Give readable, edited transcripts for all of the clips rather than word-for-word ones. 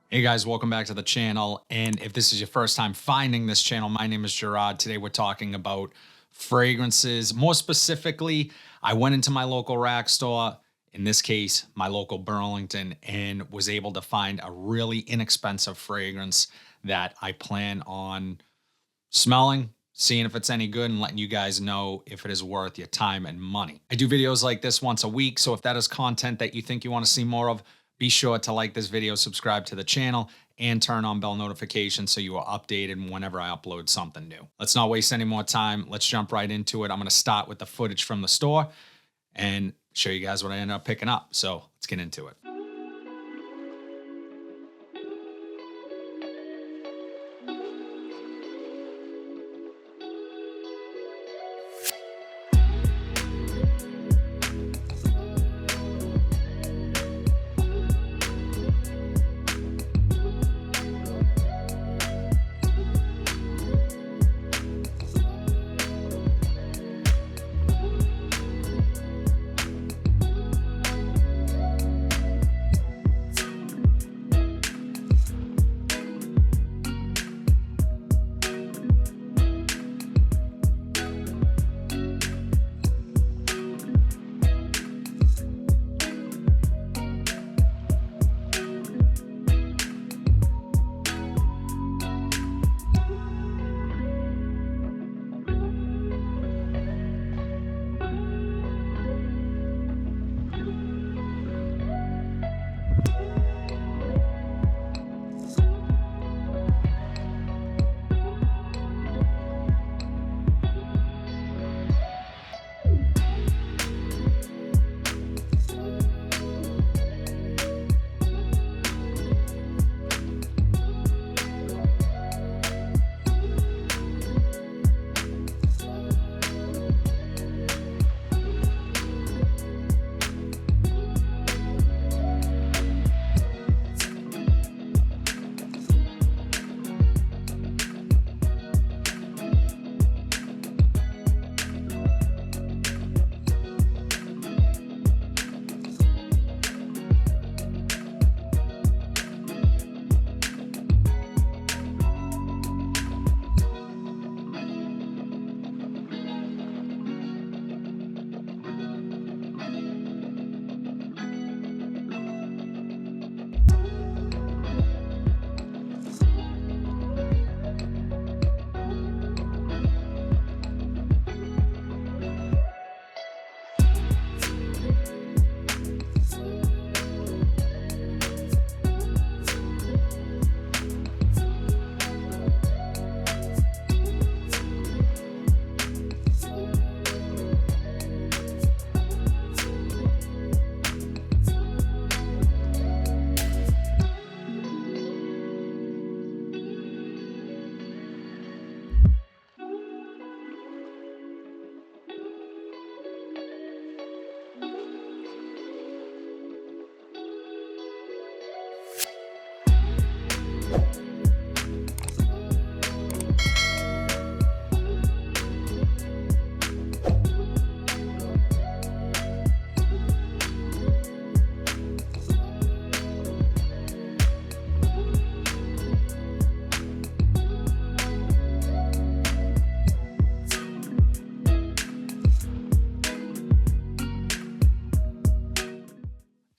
Hey guys, welcome back to the channel. And if this is your first time finding this channel, my name is Gerard. Today we're talking about fragrances. More specifically, I went into my local rack store, in this case, my local Burlington, and was able to find a really inexpensive fragrance that I plan on smelling, seeing if it's any good, and letting you guys know if it is worth your time and money. I do videos like this once a week, so if that is content that you think you want to see more of, be sure to like this video, subscribe to the channel, and turn on bell notifications so you are updated whenever I upload something new. Let's not waste any more time. Let's jump right into it. I'm going to start with the footage from the store and show you guys what I ended up picking up. So let's get into it.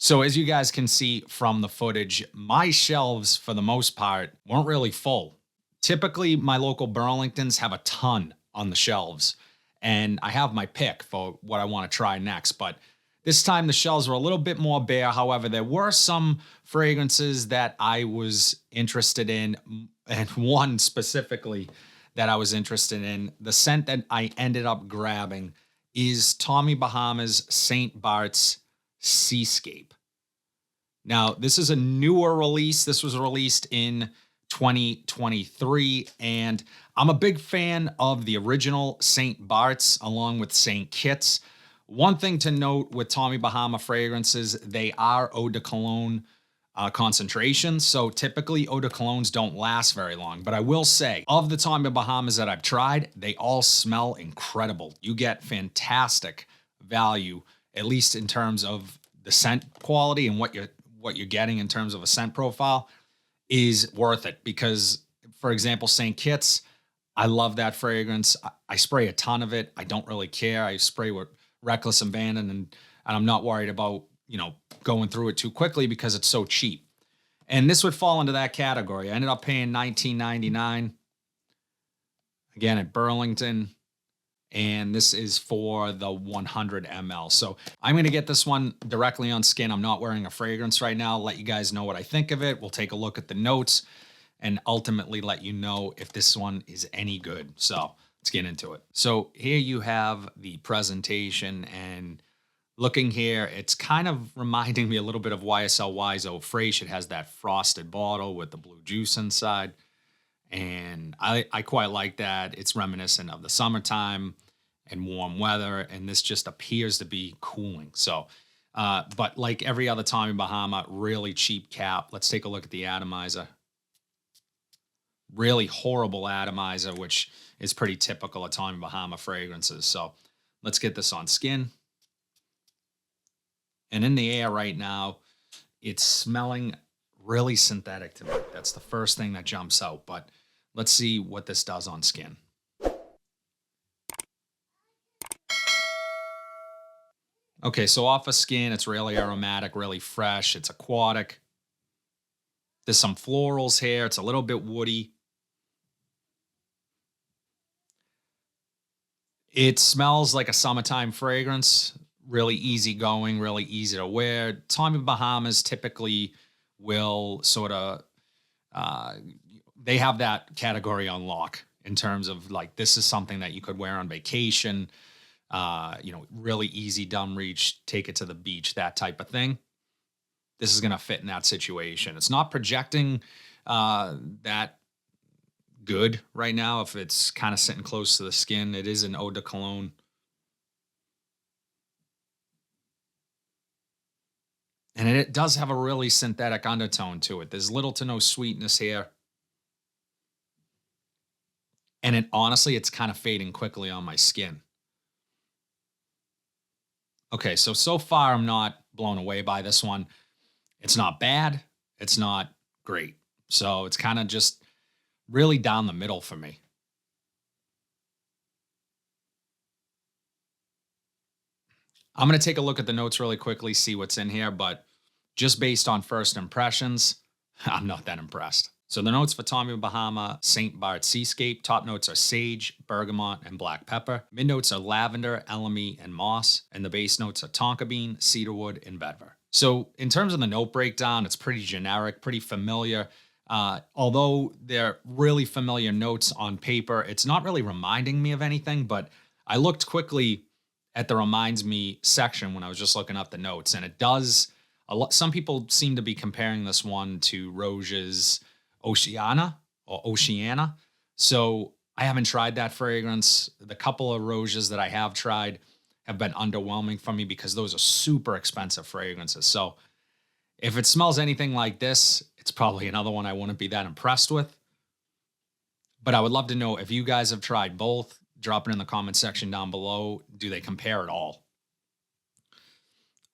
So as you guys can see from the footage, my shelves, for the most part, weren't really full. Typically, my local Burlingtons have a ton on the shelves, and I have my pick for what I want to try next. But this time, the shelves were a little bit more bare. However, there were some fragrances that I was interested in, and one specifically that I was interested in. The scent that I ended up grabbing is Tommy Bahama's St. Bart's Seascape. Now, this is a newer release. This was released in 2023, and I'm a big fan of the original St. Bart's along with St. Kitts. One thing to note with Tommy Bahama fragrances, they are eau de cologne concentrations. So typically eau de colognes don't last very long. But I will say, of the Tommy Bahamas that I've tried, they all smell incredible. You get fantastic value, at least in terms of the scent quality and what you're getting in terms of a scent profile. is worth it because, for example, St. Kitts, I love that fragrance. I spray a ton of it. I don't really care. I spray with reckless abandon, and I'm not worried about, going through it too quickly because it's so cheap. And this would fall into that category. I ended up paying $19.99 again at Burlington. And this is for the 100 ml. So I'm going to get this one directly on skin. I'm not wearing a fragrance right now. Let you guys know what I think of it. We'll take a look at the notes and ultimately let you know if this one is any good. So let's get into it. So here you have the presentation, and looking here, it's kind of reminding me a little bit of YSL Wiso Fresh. It has that frosted bottle with the blue juice inside. And I quite like that. It's reminiscent of the summertime and warm weather, and this just appears to be cooling. So, but like every other Tommy Bahama, really cheap cap. Let's take a look at the atomizer. Really horrible atomizer, which is pretty typical of Tommy Bahama fragrances. So let's get this on skin. And in the air right now, it's smelling really synthetic to me. That's the first thing that jumps out, but let's see what this does on skin. Okay, so off of skin, it's really aromatic, really fresh. It's aquatic. There's some florals here. It's a little bit woody. It smells like a summertime fragrance. Really easy going, really easy to wear. Tommy Bahamas typically will sort of they have that category on lock in terms of like, this is something that you could wear on vacation, really easy dumb reach, take it to the beach, that type of thing. This is going to fit in that situation. It's not projecting that good right now. If it's kind of sitting close to the skin, it is an eau de cologne. And it does have a really synthetic undertone to it. There's little to no sweetness here. And honestly, it's kind of fading quickly on my skin. Okay, so far I'm not blown away by this one. It's not bad. It's not great. So it's kind of just really down the middle for me. I'm going to take a look at the notes really quickly, see what's in here, but just based on first impressions, I'm not that impressed. So the notes for Tommy Bahama St. Bart Seascape. Top notes are sage, bergamot, and black pepper. Mid notes are lavender, elemi, and moss. And the base notes are tonka bean, cedarwood, and vetiver. So in terms of the note breakdown, it's pretty generic, pretty familiar. Although they're really familiar notes on paper, it's not really reminding me of anything, but I looked quickly at the reminds me section when I was just looking up the notes, and it does a lot. Some people seem to be comparing this one to Roge's Oceana. So I haven't tried that fragrance. The couple of Roges that I have tried have been underwhelming for me because those are super expensive fragrances. So if it smells anything like this, it's probably another one I wouldn't be that impressed with. But I would love to know if you guys have tried both. Drop it in the comment section down below. Do they compare at all?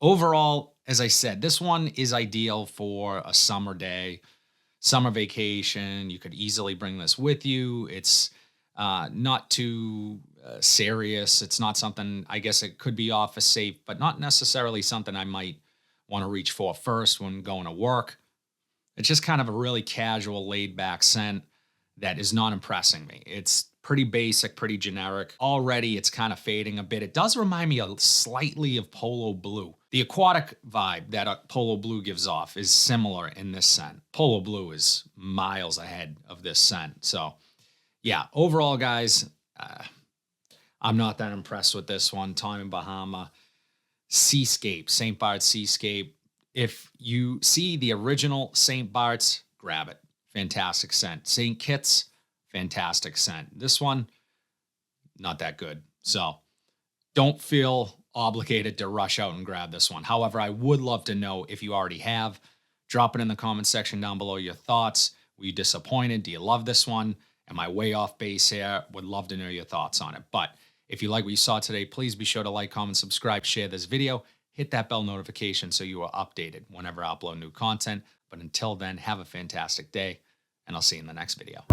Overall, as I said, this one is ideal for a summer day, summer vacation. You could easily bring this with you. It's not too serious. It's not something, I guess it could be office safe, but not necessarily something I might want to reach for first when going to work. It's just kind of a really casual, laid back scent that is not impressing me. It's pretty basic, pretty generic. Already it's kind of fading a bit. It does remind me slightly of Polo Blue. The aquatic vibe that Polo Blue gives off is similar in this scent. Polo Blue is miles ahead of this scent. So yeah, overall guys, I'm not that impressed with this one. Tommy Bahama Seascape, St. Bart's Seascape. If you see the original St. Bart's, grab it. Fantastic scent. St. Kitts, fantastic scent. This one, not that good. So don't feel obligated to rush out and grab this one. However, I would love to know if you already have. Drop it in the comment section down below your thoughts. Were you disappointed? Do you love this one? Am I way off base here? Would love to know your thoughts on it. But if you like what you saw today, please be sure to like, comment, subscribe, share this video. Hit that bell notification so you are updated whenever I upload new content. But But until then, have a fantastic day, and I'll see you in the next video.